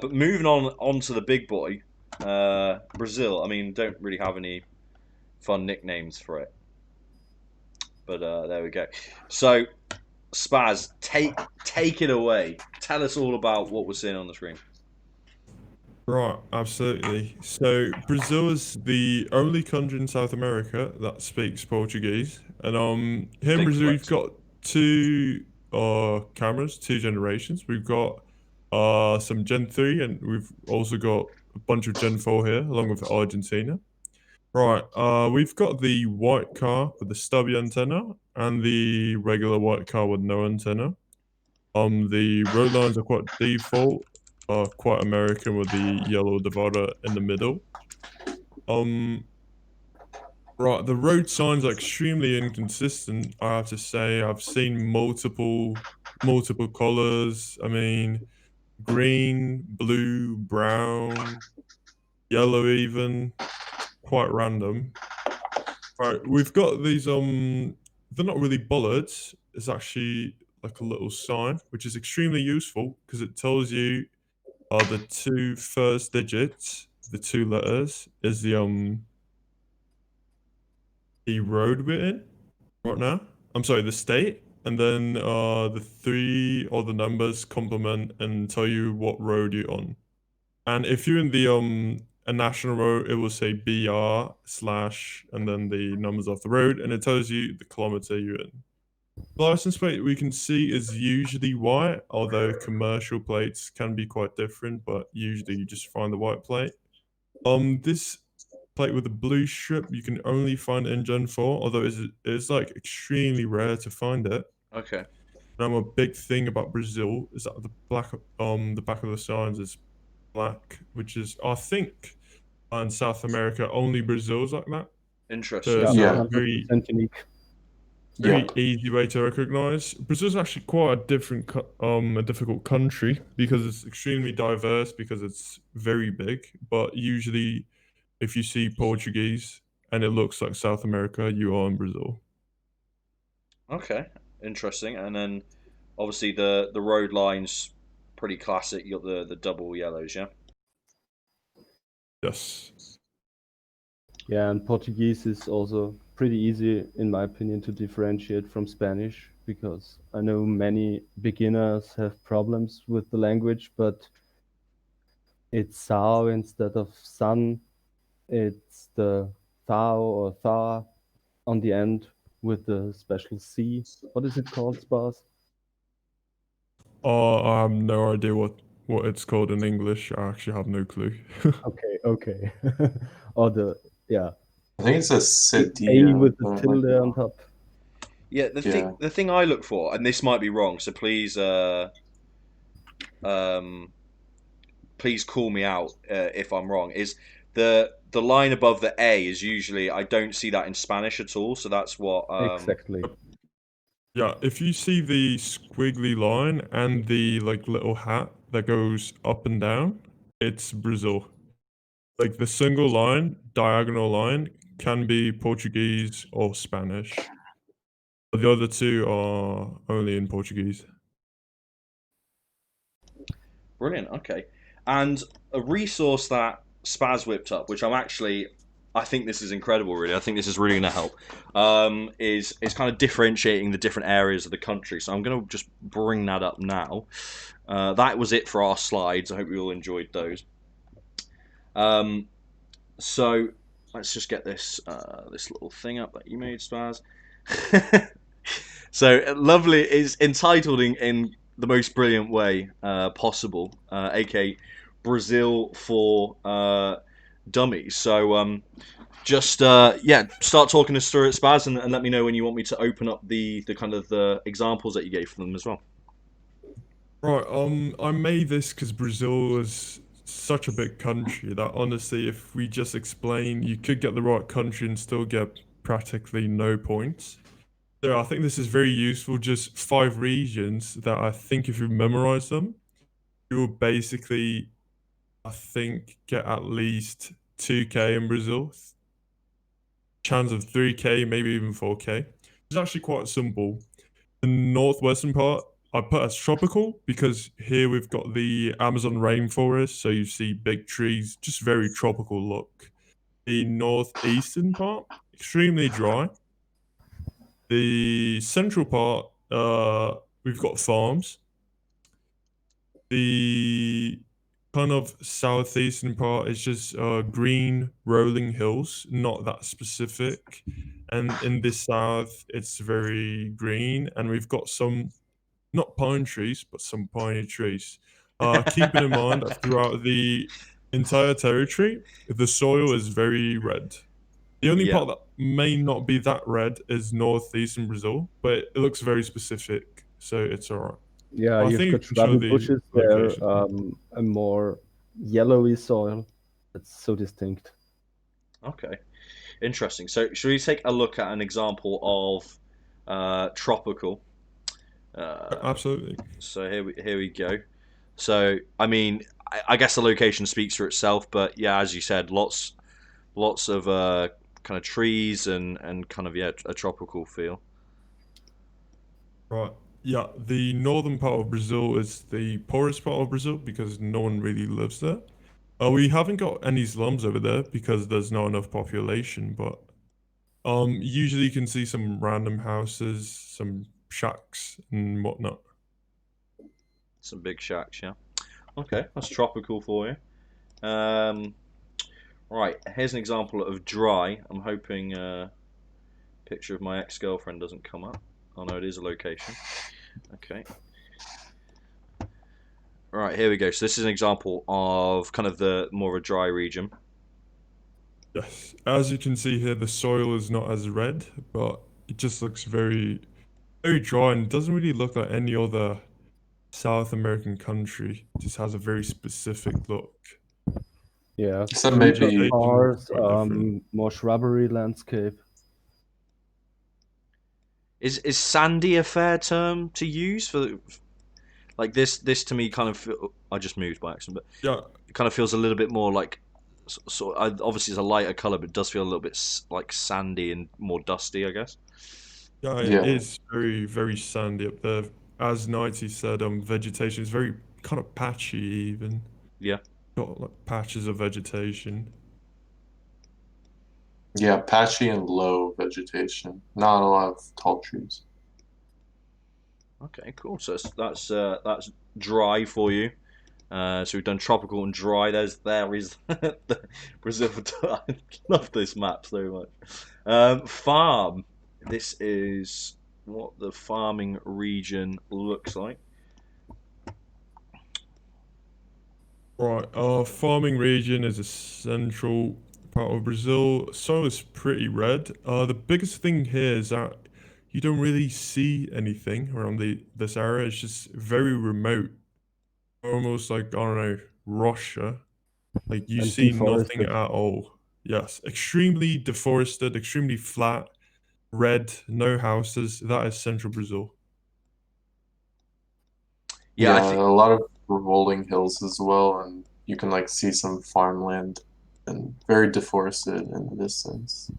But moving on to the big boy, Brazil. I mean, don't really have any fun nicknames for it, but there we go. So, Spaz, take it away. Tell us all about what we're seeing on the screen. Right, absolutely. So Brazil is the only country in South America that speaks Portuguese, and here in Big Brazil we've flex. got two cameras, two generations. We've got some Gen 3, and we've also got a bunch of Gen 4 here, along with Argentina. Right, we've got the white car with the stubby antenna, and the regular white car with no antenna. The road lines are quite default, quite American with the yellow divider in the middle. Um, right, the road signs are extremely inconsistent. I have to say, I've seen multiple colors. I mean, green, blue, brown, yellow, even quite random. Right, we've got these. They're not really bollards. It's actually like a little sign, which is extremely useful because it tells you are the two first digits, the two letters, is the road we're in right now. I'm sorry, the state, and then the three or the numbers complement and tell you what road you're on. And if you're in the a national road, it will say BR slash and then the numbers of the road, and it tells you the kilometer you're in. The license plate we can see is usually white, although commercial plates can be quite different, but usually you just find the white plate. This plate with the blue strip you can only find in Gen 4, although it's like extremely rare to find it. Okay. And a big thing about Brazil is that the back of the signs is black, which is I think in South America only Brazil's like that. So Interesting. it's Yeah, a Yeah. very 100% unique. Yeah. easy way to recognize. Brazil's actually quite a a difficult country because it's extremely diverse because it's very big. But usually, if you see Portuguese and it looks like South America, you are in Brazil. Okay. Interesting. And then obviously the road lines pretty classic. You got the double yellows, yeah. Yes. Yeah, and Portuguese is also pretty easy, in my opinion, to differentiate from Spanish because I know many beginners have problems with the language, but it's sao instead of sun. It's the thou or tha on the end with the special C. What is it called, Spas? I have no idea what it's called in English. I actually have no clue. Okay, okay. Or the, yeah, I think it's a A cedilla, with the but I might tilde be on wrong. top. Yeah. Yeah. The thing I look for, and this might be wrong, so um please call me out if I'm wrong. Is the line above the A is usually I don't see that in Spanish at all. So that's what. Exactly. Yeah, if you see the squiggly line and the like little hat that goes up and down, it's Brazil. Like the single line, diagonal line can be Portuguese or Spanish. But the other two are only in Portuguese. Brilliant. Okay, and a resource that Spaz whipped up, which I think this is incredible. Really, I think this is really going to help. Is kind of differentiating the different areas of the country. So I'm going to just bring that up now. That was it for our slides. I hope you all enjoyed those. Um, so let's just get this little thing up that you made, Spaz. So lovely is entitled in the most brilliant way possible, aka Brazil for dummies. So just yeah, start talking us through it, Spaz, and let me know when you want me to open up the kind of the examples that you gave for them as well. Right, I made this because Brazil is such a big country that honestly, if we just explain, you could get the right country and still get practically no points. So I think this is very useful, just 5 regions that I think if you memorize them, you will basically, I think, get at least 2K in Brazil. Chance of 3K, maybe even 4K. It's actually quite simple. The northwestern part I put as tropical because here we've got the Amazon rainforest, so you see big trees, just very tropical look. The northeastern part, extremely dry. The central part, we've got farms. The kind of southeastern part is just green rolling hills, not that specific. And in the south, it's very green, and we've got some not pine trees, but some piney trees. Keeping in mind that throughout the entire territory, the soil is very red. The only Yeah. part that may not be that red is northeastern Brazil, but it looks very specific, so it's alright. Yeah, I you've think got you can show shrubby the bushes there, location. a more yellowy soil. That's so distinct. Okay. Interesting. So, should we take a look at an example of tropical? Absolutely. So here we go. So I mean, I guess the location speaks for itself, but yeah, as you said, lots of kind of trees and kind of yeah, a tropical feel. Right. Yeah, the northern part of Brazil is the poorest part of Brazil because no one really lives there. We haven't got any slums over there because there's not enough population, but usually you can see some random houses, some shacks and whatnot. Some big shacks, yeah. Okay, that's tropical for you. Right, here's an example of dry. I'm hoping picture of my ex-girlfriend doesn't come up. Oh no, it is a location. Okay. Right, here we go. So this is an example of kind of the more of a dry region. Yes. As you can see here, the soil is not as red, but it just looks very, very dry and doesn't really look like any other South American country. It just has a very specific look. Yeah, So fewer maybe, cars, Quite different. more shrubbery landscape. Is sandy a fair term to use for like this? This to me kind of I just moved by accident, but Yeah, it kind of feels a little bit more like obviously it's a lighter color, but it does feel a little bit like sandy and more dusty, I guess. yeah, it yeah, is very, very sandy up there. As Nighty said, vegetation is very kind of patchy even. Yeah. Got like patches of vegetation. yeah, patchy and low vegetation. Not a lot of tall trees. Okay, cool. So that's dry for you. So we've done tropical and dry. There is the Brazil. I love this map so much. Farm. This is what the farming region looks like. Right, our farming region is a central part of Brazil. Soil is pretty red. The biggest thing here is that you don't really see anything around this area. It's just very remote, almost like I don't know, Russia. Like you And see nothing deforested. at all. Yes, extremely deforested, extremely flat, red, no houses. That is central Brazil. Yeah, I Yeah, think a lot of rolling hills as well, and you can like see some farmland and very deforested in the distance.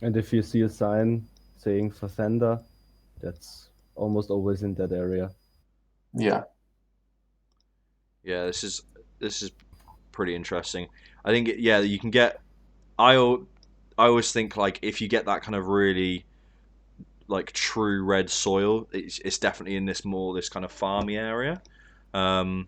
And if you see a sign saying Fazenda, that's almost always in that area. Yeah, yeah, this is pretty interesting. I think yeah, you can get. I I always think like if you get that kind of really like true red soil, it's definitely in this kind of farmy area. Um,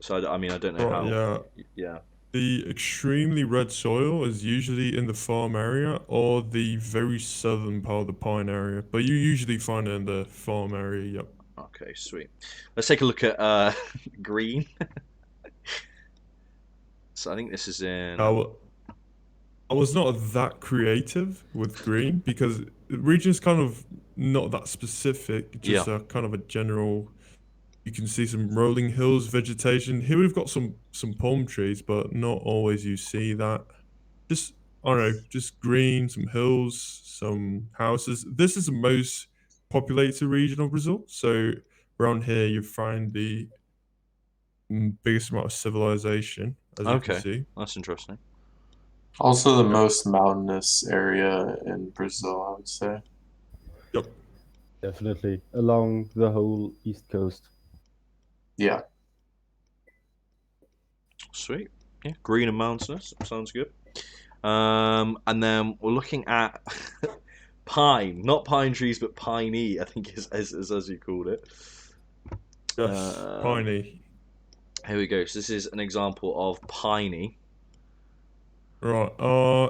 so I mean I don't know Right, how. yeah. Yeah. The extremely red soil is usually in the farm area or the very southern part of the pine area, but you usually find it in the farm area. Yep. Okay, sweet. Let's take a look at green. So I think this is in. I, w- I was not that creative with green because the region is kind of not that specific, Yeah. just a kind of a general. You can see some rolling hills, vegetation. Here we've got some palm trees, but not always you see that. Just I don't know, just green, some hills, some houses. This is the most populated region of Brazil. So around here you find the biggest amount of civilization, as you can Okay, see. that's interesting. also the Yep. most mountainous area in Brazil, I would say. Yep. Definitely along the whole East Coast. Yeah. Sweet. Yeah, green and mountainous. Sounds good. And then we're looking at pine, not pine trees, but piney, I think is as you called it. Yes, Um, piney. Here we go. So this is an example of piney. Right.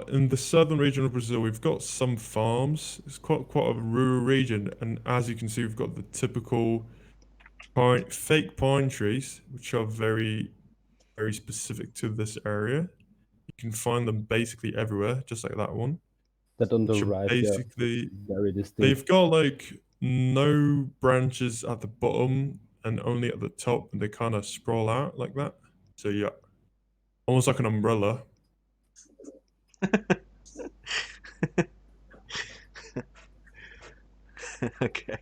In the southern region of Brazil, we've got some farms. It's quite a rural region, and as you can see, we've got the typical fake pine trees, which are very specific to this area. You can find them basically everywhere, just like that one. That on the Which are right, yeah, basically very distinct. they've got like no branches at the bottom and only at the top, and they kind of sprawl out like that. So yeah, almost like an umbrella. Okay.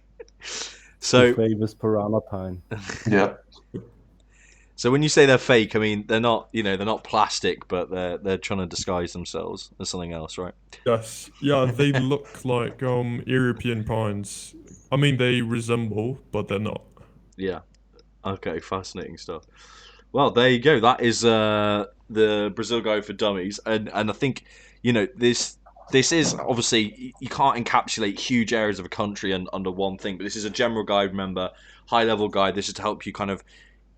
The So famous piranha pine. Yeah. so when you say they're fake, I mean they're not, they're not plastic, but they're trying to disguise themselves as something else, right? Yes, yeah, they look like European pines. I mean, they resemble, but they're not. Yeah. Okay, fascinating stuff. Well, there you go. That is the Brazil Guide for Dummies, and I think this is obviously you can't encapsulate huge areas of a country under one thing, but this is a general guide. Remember, high level guide. This is to help you kind of,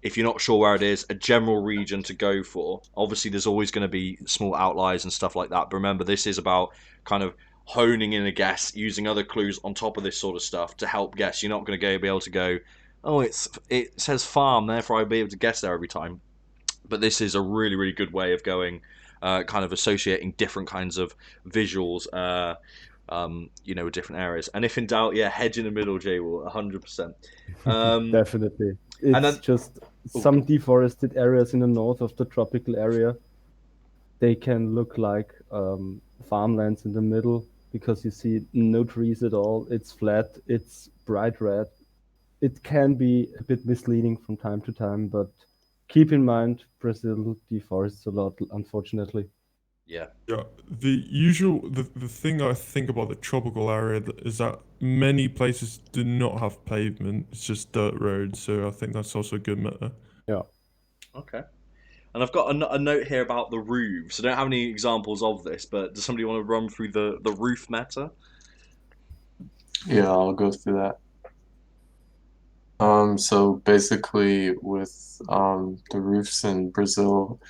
if you're not sure where it is, a general region to go for. Obviously, there's always going to be small outliers and stuff like that, but remember, this is about kind of honing in a guess using other clues on top of this sort of stuff to help guess. You're not going to be able to go, oh, it says farm, therefore I'll be able to guess there every time. But this is a really good way of going, kind of associating different kinds of visuals, with different areas. And if in doubt, yeah, hedge in the middle, Jay will 100%. Um, Definitely. and It's then, just oh, some deforested areas in the north of the tropical area. They can look like farmlands in the middle because you see no trees at all. It's flat, it's bright red. It can be a bit misleading from time to time, but keep in mind Brazil deforests a lot, unfortunately. yeah, Yeah, the thing I think about the tropical area is that many places do not have pavement. It's just dirt roads. So I think that's also a good matter. Yeah. okay. And I've got a note here about the roofs. I don't have any examples of this, but does somebody want to run through the roof meta? Yeah, I'll go through that. So basically with the roofs in Brazil,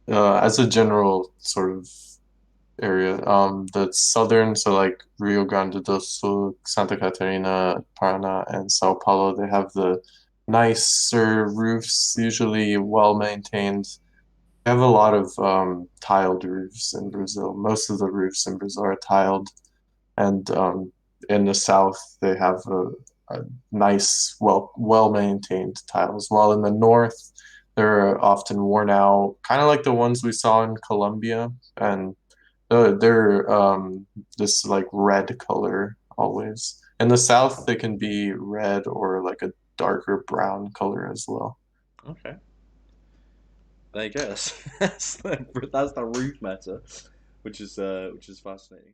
as a general sort of area, the southern, so like Rio Grande do Sul, Santa Catarina, Paraná, and Sao Paulo, they have the nicer roofs, usually well maintained. They have a lot of tiled roofs in Brazil. Most of the roofs in Brazil are tiled, and in the south they have a nice, well maintained tiles. While in the north, they're often worn out, kind of like the ones we saw in Colombia, and they're this like red color always. In the south, they can be red or like a darker brown color as well. Okay, there you go. That's the roof meta, which is fascinating.